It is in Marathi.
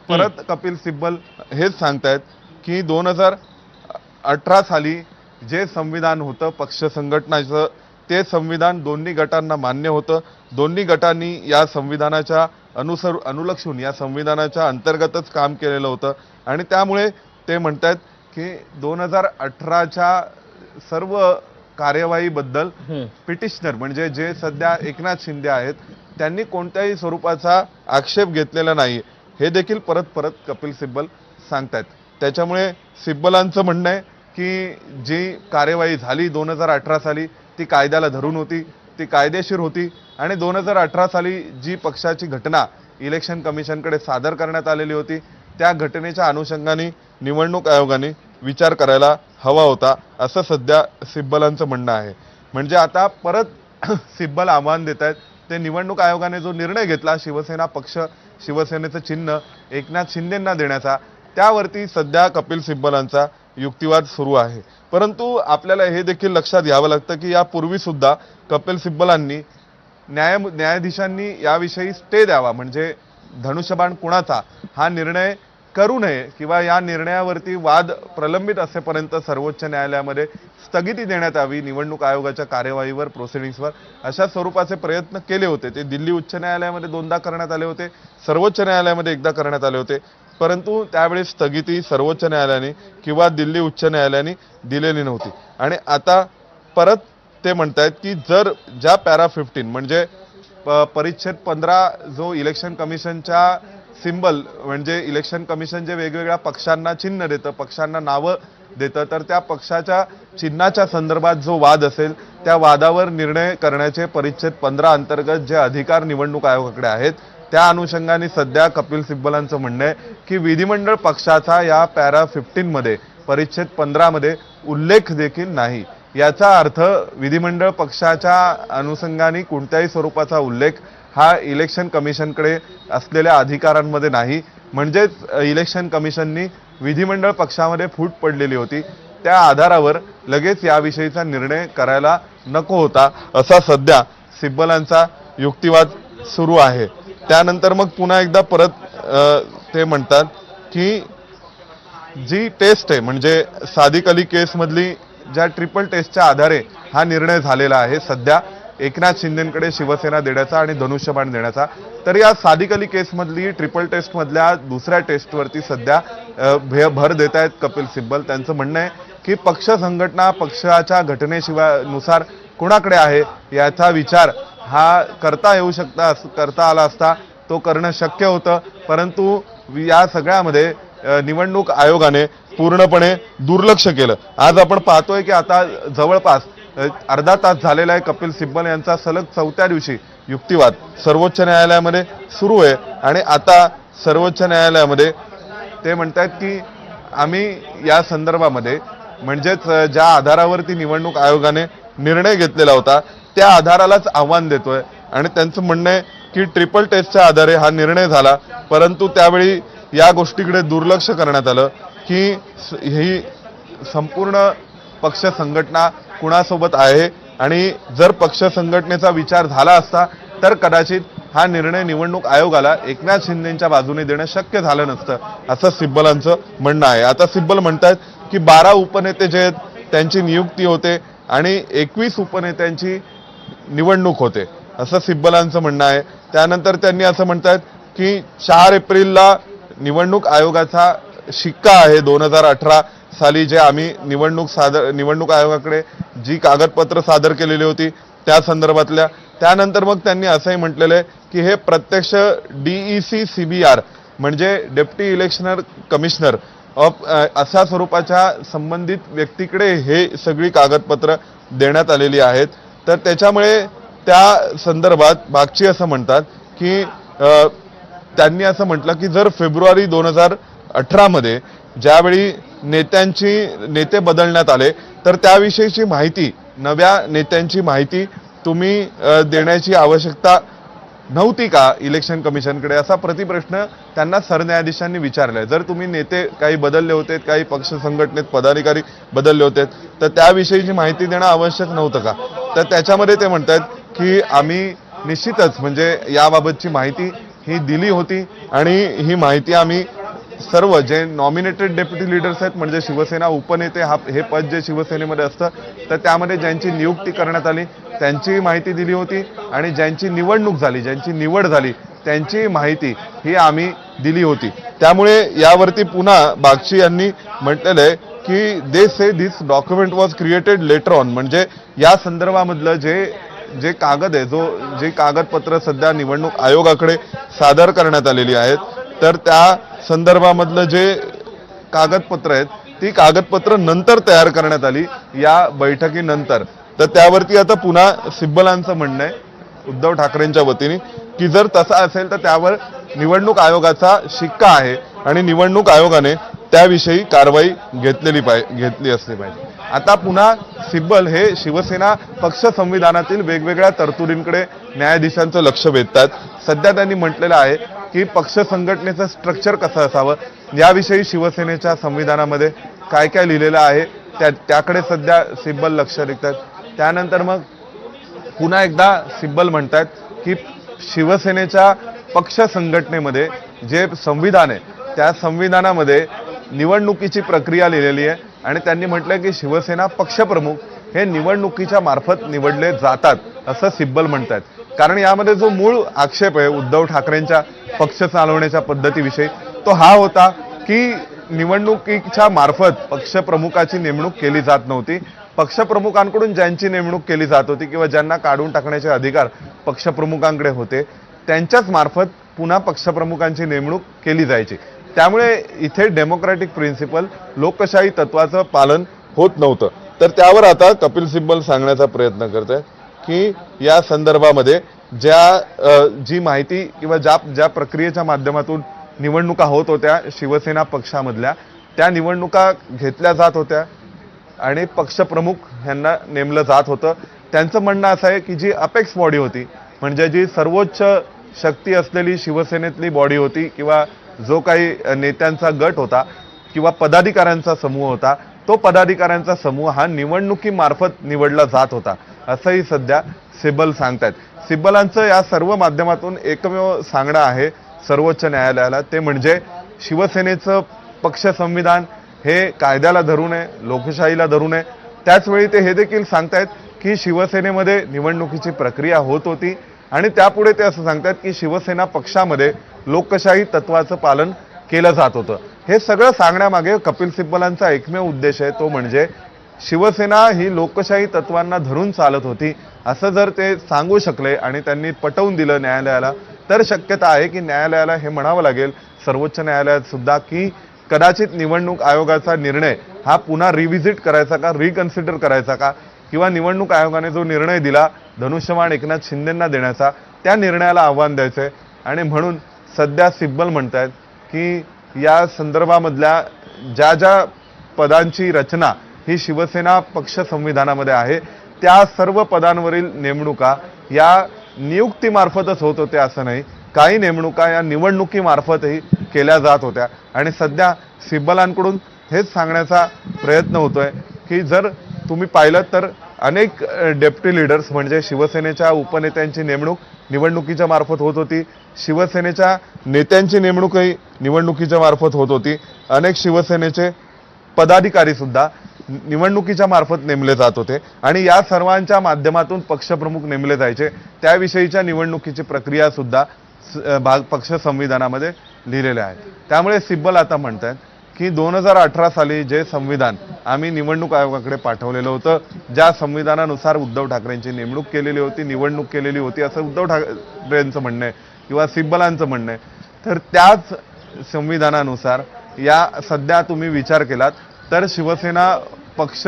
परत कपिल सिब्बल हेच सांगतायत की 2018 साली जे संविधान होतं पक्ष संघटनाचं, ते संविधान दोन्ही गटांना मान्य होतं. दोन्ही गटांनी या संविधानाच्या अनुलक्षून या संविधानाच्या अंतर्गतच काम केलेलं होतं आणि त्यामुळे ते म्हणतात की 2018च्या सर्व कार्यवाहीबद्दल पिटिशनर म्हणजे जे सध्या एकनाथ शिंदे आहेत त्यांनी कोणत्याही स्वरूपाचा आक्षेप घेतलेला नाही, हे देखील परत परत कपिल सिब्बल सांगतायत. त्याच्यामुळे सिब्बलांचं म्हणणं आहे की जी कार्यवाही झाली 2018 साली ती कायद्याला धरून होती, ती कायदेशीर होती आणि 2018 साली जी पक्षाची घटना इलेक्शन कमिशनकडे सादर करण्यात आलेली होती त्या घटनेच्या अनुषंगाने निवडणूक आयोगाने विचार करायला हवा होता, असं सध्या सिब्बलांचं म्हणणं आहे. म्हणजे आता परत सिब्बल आव्हान देत आहेत ते निवडणूक आयोगाने जो निर्णय घेतला शिवसेना पक्ष, शिवसेनेचं चिन्ह एकनाथ शिंदेंना देण्याचा, त्यावरती सध्या कपिल सिब्बलांचा युक्तिवाद सुरू आहे. परंतु आपल्याला हे देखील लक्षात घ्यावं लागतं की यापूर्वी सुद्धा कपिल सिब्बलांनी न्यायाधीशांनी याविषयी स्टे द्यावा, म्हणजे धनुष्यबाण कुणाचा हा निर्णय करू नये किंवा या निर्णयावरती वाद प्रलंबित असेपर्यंत सर्वोच्च न्यायालयामध्ये स्थगिती देण्यात यावी निवडणूक आयोगाच्या कार्यवाहीवर, प्रोसिडिंग्सवर, अशा स्वरूपाचे प्रयत्न केले होते. ते दिल्ली उच्च न्यायालयामध्ये दोनदा करण्यात आले होते, सर्वोच्च न्यायालयामध्ये एकदा करण्यात आले होते, परंतु त्यावेळी स्थगिती सर्वोच्च न्यायालयाने किंवा दिल्ली उच्च न्यायालयाने दिलेली नव्हती. आणि आता परत ते म्हणतायत की जर ज्या पॅरा 15 म्हणजे परिच्छेद 15 जो इलेक्शन कमिशनच्या सिंबल म्हणजे इलेक्शन कमिशन जे वेगवेगळ्या पक्षांना चिन्ह देतं, पक्षांना नावं देतं, तर त्या पक्षाच्या चिन्हाच्या संदर्भात जो वाद असेल त्या वादावर निर्णय करण्याचे परिच्छेद 15 अंतर्गत जे अधिकार निवडणूक आयोगाकडे आहेत त्या अनुषंगाने सध्या कपिल सिब्बलांचं म्हणणं आहे की विधिमंडळ पक्षाचा या पॅरा 15 मध्ये परिच्छेद 15 मध्ये उल्लेख देखील नाही. याचा अर्थ विधिमंडळ पक्षाच्या अनुषंगाने कोणत्याही स्वरूपाचा उल्लेख हा इलेक्शन कमिशनकडे असलेल्या अधिकारांमध्ये नाही. म्हणजेच इलेक्शन कमिशननी विधिमंडळ पक्षामध्ये फूट पडलेली होती, त्या आधारावर लगेच याविषयीचा निर्णय करायला नको होता, असा सध्या सिब्बलांचा युक्तिवाद सुरू आहे. त्यानंतर मग पुन्हा एकदा परत ते म्हणतात की जी टेस्ट आहे म्हणजे सादिक अली केसमधली ज्या ट्रिपल टेस्टच्या आधारे हा निर्णय झालेला आहे सध्या एकनाथ शिंदेंकडे शिवसेना देण्याचा आणि धनुष्यबाण देण्याचा, तर या सादिक अली केसमधली ट्रिपल टेस्टमधल्या दुसऱ्या टेस्टवरती सध्या भर देत आहेत कपिल सिब्बल. त्यांचं म्हणणं आहे की पक्ष संघटना पक्षाच्या घटनेशिवाय नुसार कोणाकडे आहे याचा विचार हा करता आला असता तो करणं शक्य होतं, परंतु या सगळ्यामध्ये निवडणूक आयोगाने पूर्णपणे दुर्लक्ष केलं. आज आपण पाहतोय की आता जवळपास अर्धा तास झालेला आहे कपिल सिब्बल यांचा सलग 4थ्या दिवशी युक्तिवाद सर्वोच्च न्यायालयामध्ये सुरू आहे आणि आता सर्वोच्च न्यायालयामध्ये ते म्हणतात की आम्ही या संदर्भामध्ये म्हणजेच ज्या आधारावरती निवडणूक आयोगाने निर्णय घेतलेला होता त्या आधारालाच आव्हान देतोय आणि त्यांचं म्हणणं आहे की ट्रिपल टेस्टच्या आधारे हा निर्णय झाला, परंतु त्यावेळी या गोष्टीकडे दुर्लक्ष करण्यात आलं की ही संपूर्ण पक्ष संघटना कुणासोबत आहे आणि जर पक्ष संघटनेचा विचार झाला असता तर कदाचित हा निर्णय निवडणूक आयोगाला एकनाथ शिंदेंच्या बाजूने देणं शक्य झालं नसतं, असं सिब्बलांचं म्हणणं आहे. आता सिब्बल म्हणतात की 12 उपनेते जे आहेत त्यांची नियुक्ती होते आणि 21 उपनेत्यांची निवडणूक होते, असं सिब्बलांचं म्हणणं आहे. त्यानंतर त्यांनी असं म्हणतात की 4 एप्रिलला निवडणूक आयोगाचा शिक्का आहे 2018 साली जे आम्ही निवडणूक आयोगाकडे जी कागदपत्र सादर केलेली होती त्या संदर्भातल्या. त्यानंतर मग त्यांनी असंही म्हटलेलं आहे की हे प्रत्यक्ष DEC CBR म्हणजे डेप्टी इलेक्शनर कमिशनर ऑफ अशा स्वरूपाच्या संबंधित व्यक्तीकडे हे सगळी कागदपत्र देण्यात आलेली आहेत. तर त्याच्यामुळे त्या संदर्भात बागची असं म्हणतात की त्यांनी असं म्हटलं की जर फेब्रुवारी 2018 मध्ये ज्यावेळी नेते बदलण्यात आले तर त्याविषयीची माहिती, नव्या नेत्यांची माहिती तुम्ही देण्याची आवश्यकता नव्हती का इलेक्शन कमिशनकडे, असा प्रतिप्रश्न त्यांना सरन्यायाधीशांनी विचारलाय. जर तुम्ही नेते काही बदलले होते, काही पक्ष संघटनेत पदाधिकारी बदलले होते तर त्याविषयीची माहिती देणं आवश्यक नव्हतं का. तर त्याच्यामध्ये ते म्हणतात की आम्ही निश्चितच म्हणजे याबाबतची माहिती ही दिली होती आणि ही माहिती आम्ही सर्व जे नॉमिनेटेड डेप्युटी लीडर्स आहेत म्हणजे शिवसेना उपनेते हे पद जे शिवसेनेमध्ये असतं तर त्यामध्ये ज्यांची नियुक्ती करण्यात आली त्यांची माहिती दिली होती आणि ज्यांची निवडणूक झाली ज्यांची निवड झाली त्यांची माहिती ही आम्ही दिली होती। त्यामुळे यावरती पुन्हा बागची यांनी म्हटलेलं आहे की they say this document was created later on, म्हणजे या संदर्भामधलं जे कागद आहे जे कागदपत्र सध्या निवडणूक आयोगाकडे सादर करण्यात आलेली आहेत तर त्या संदर्भामधलं जे कागदपत्र आहेत ती कागदपत्र नंतर तयार करण्यात आली या बैठकीनंतर। तर त्यावरती आता पुन्हा सिब्बलांचं म्हणणं आहे उद्धव ठाकरेंच्या वतीने की जर तसा असेल तर त्यावर निवडणूक आयोगाचा शिक्का आहे आणि निवडणूक आयोगाने त्याविषयी कारवाई घेतली असली पाहिजे। आता पुन्हा सिब्बल हे शिवसेना पक्ष संविधानातील वेगवेगळ्या तरतुदींकडे न्यायाधीशांचं लक्ष वेधतात। सध्या त्यांनी म्हटलेलं आहे की पक्ष संघटनेचं स्ट्रक्चर कसं असावं याविषयी शिवसेनेच्या संविधानामध्ये काय काय लिहिलेलं आहे त्याकडे सध्या सिब्बल लक्ष देतात। त्यानंतर मग पुन्हा एकदा सिब्बल म्हणतात की शिवसेनेच्या पक्ष संघटनेमध्ये जे संविधान आहे त्या संविधानामध्ये निवडणुकीची प्रक्रिया लिहिलेली आहे आणि त्यांनी म्हटलं की शिवसेना पक्षप्रमुख हे निवडणुकीच्या मार्फत निवडले जातात असं सिब्बल म्हणतात। कारण यामध्ये जो मूळ आक्षेप आहे उद्धव ठाकरेंच्या पक्ष चालवण्याच्या पद्धतीविषयी तो हा होता की निवडणुकीच्या मार्फत पक्षप्रमुखाची नेमणूक केली जात नव्हती। पक्षप्रमुखांकडून ज्यांची नेमणूक केली जात होती किंवा ज्यांना काढून टाकण्याचे अधिकार पक्षप्रमुखांकडे होते त्यांच्याच मार्फत पुन्हा पक्षप्रमुखांची नेमणूक केली जायची। त्यामुळे इथे डेमोक्रॅटिक प्रिन्सिपल लोकशाही तत्वाचं पालन होत नव्हतं। तर त्यावर आता कपिल सिब्बल सांगण्याचा प्रयत्न करत आहेत की या संदर्भामध्ये जी माहिती किंवा ज्या प्रक्रियेच्या माध्यमातून निवडणुका होत होत्या शिवसेना पक्षामधल्या त्या निवडणुका घेतल्या जात होत्या आणि पक्षप्रमुख यांना नेमलं जात होतं। त्यांचं म्हणणं असं आहे की जी अपेक्स बॉडी होती म्हणजे जी सर्वोच्च शक्ती असलेली शिवसेनेतली बॉडी होती किंवा जो काही नेत्यांचा गट होता किंवा पदाधिकाऱ्यांचा समूह होता तो पदाधिकाऱ्यांचा समूह हा निवडणुकीमार्फत निवडला जात होता असंही सध्या सिब्बल सांगतायत। सिब्बलांचं या सर्व माध्यमातून एकमेव सांगणं आहे सर्वोच्च न्यायालयाला ते म्हणजे शिवसेनेचं पक्ष संविधान हे कायद्याला धरून आहे लोकशाहीला धरून आहे। त्याचवेळी ते हे देखील सांगतायत की शिवसेनेमध्ये निवडणुकीची प्रक्रिया होत होती आणि त्यापुढे ते असं सांगतात की शिवसेना पक्षामध्ये लोकशाही तत्वाचं पालन केलं जात होतं। हे सगळं सांगण्यामागे कपिल सिब्बलांचा एकमेव उद्देश आहे तो म्हणजे शिवसेना ही लोकशाही तत्वांना धरून चालत होती असं जर ते सांगू शकले आणि त्यांनी पटवून दिलं न्यायालयाला तर शक्यता आहे की न्यायालयाला हे म्हणावं लागेल सर्वोच्च न्यायालयात सुद्धा की कदाचित निवडणूक आयोगाचा निर्णय हा पुन्हा रिव्हिजिट करायचा का रिकन्सिडर करायचा का किंवा निवडणूक आयोगाने जो निर्णय दिला धनुष्यबाण एकनाथ शिंदेंना देण्याचा त्या निर्णयाला आव्हान द्यायचंय। आणि म्हणून सध्या सिब्बल म्हणतायत की या संदर्भामधल्या ज्या पदांची रचना ही शिवसेना पक्ष संविधानामध्ये आहे त्या सर्व पदांवरील नेमणुका या नियुक्तीमार्फतच होत होत्या असं नाही, काही नेमणुका या निवडणुकीमार्फतही केल्या जात होत्या। आणि सध्या सिब्बलांकडून हेच सांगण्याचा प्रयत्न होतोय की जर तुम्ही पाहिलं तर अनेक डेप्युटी लीडर्स म्हणजे शिवसेनेच्या उपनेत्यांची नेमणूक निवडणुकीच्या मार्फत होत होती, शिवसेनेच्या नेत्यांची नेमणूकही निवडणुकीच्या मार्फत होत होती, अनेक शिवसेनेचे पदाधिकारी सुद्धा निवडणुकीच्या मार्फत नेमले जात होते आणि या सर्वांच्या माध्यमातून पक्षप्रमुख नेमले जायचे त्याविषयीच्या निवडणुकीची प्रक्रिया सुद्धा पक्ष संविधानामध्ये लिहिलेल्या आहेत। त्यामुळे सिब्बल आता म्हणतात की 2018 साली जे संविधान आम्ही निवडणूक आयोगाकडे पाठवलेलं होतं ज्या संविधानानुसार उद्धव ठाकरेंची नेमणूक केलेली होती निवडणूक केलेली होती असं उद्धव ठाकरेंचं म्हणणं आहे किंवा सिब्बलांचं म्हणणं आहे तर त्याच संविधानानुसार या सध्या तुम्ही विचार केलात तर शिवसेना पक्ष